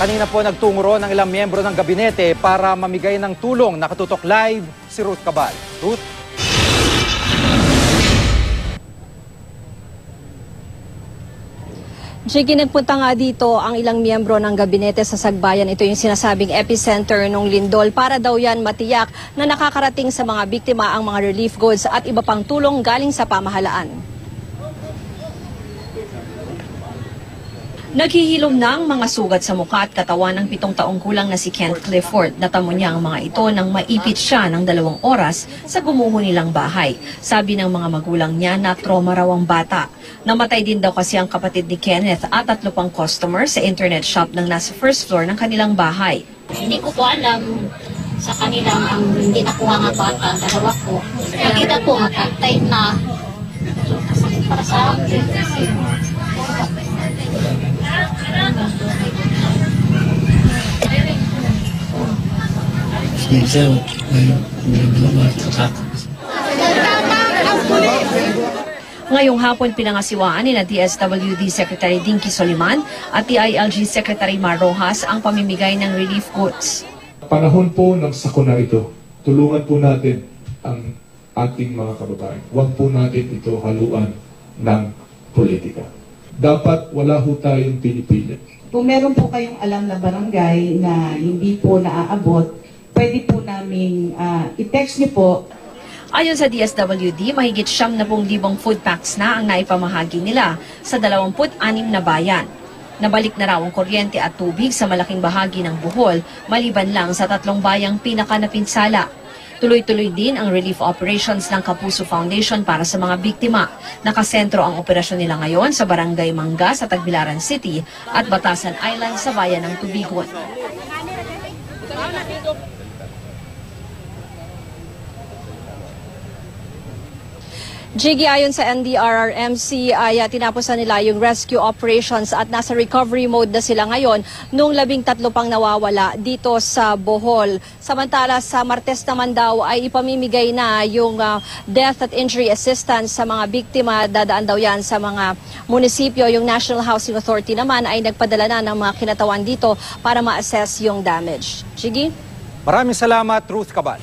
Kanina po nagtungo ng ilang miyembro ng gabinete para mamigay ng tulong. Nakatutok live si Ruth Cabal. Ruth? Sige, nagpunta nga dito ang ilang miyembro ng gabinete sa Sagbayan. Ito yung sinasabing epicenter ng lindol para daw yan matiyak na nakakarating sa mga biktima ang mga relief goods at iba pang tulong galing sa pamahalaan. Naghihilom na ang mga sugat sa mukha at katawan ng 7 taong gulang na si Kent Clifford. Natamo niya ang mga ito nang maipit siya ng 2 oras sa gumuho nilang bahay. Sabi ng mga magulang niya na trauma raw ang bata. Namatay din daw kasi ang kapatid ni Kenneth at 3 pang customer sa internet shop ng nasa first floor ng kanilang bahay. Hindi ko po alam sa kanilang ang hindi nakuha nga bata, 2 ko. Nakita po matay na para sa akin. Ngayong hapon pinangasiwaan ni DSWD Secretary Dinky Soliman at DILG Secretary Mar Rojas ang pamimigay ng relief goods. Panahon po ng sakuna ito, tulungan po natin ang ating mga kababayan. Huwag po natin ito haluan ng politika. Dapat wala ho tayong pinipilit. Kung meron po kayong alam na barangay na hindi po naaabot, pwede po namin i-text niyo po. Ayon sa DSWD, mahigit 70,000 food packs na ang naipamahagi nila sa 26 na bayan. Nabalik na raw ang kuryente at tubig sa malaking bahagi ng Bohol, maliban lang sa 3 bayang pinakanapinsala. Tuloy-tuloy din ang relief operations ng Kapuso Foundation para sa mga biktima. Nakasentro ang operasyon nila ngayon sa Barangay Mangga sa Tagbilaran City at Batasan Island sa bayan ng Tubigon. Jiggy, ayon sa NDRRMC ay tinapos na nila yung rescue operations at nasa recovery mode na sila ngayon nung 13 pang nawawala dito sa Bohol. Samantala sa Martes naman daw ay ipamimigay na yung death at injury assistance sa mga biktima. Dadaan daw yan sa mga munisipyo. Yung National Housing Authority naman ay nagpadala na ng mga kinatawan dito para ma-assess yung damage. Jiggy? Maraming salamat, Ruth Cabal.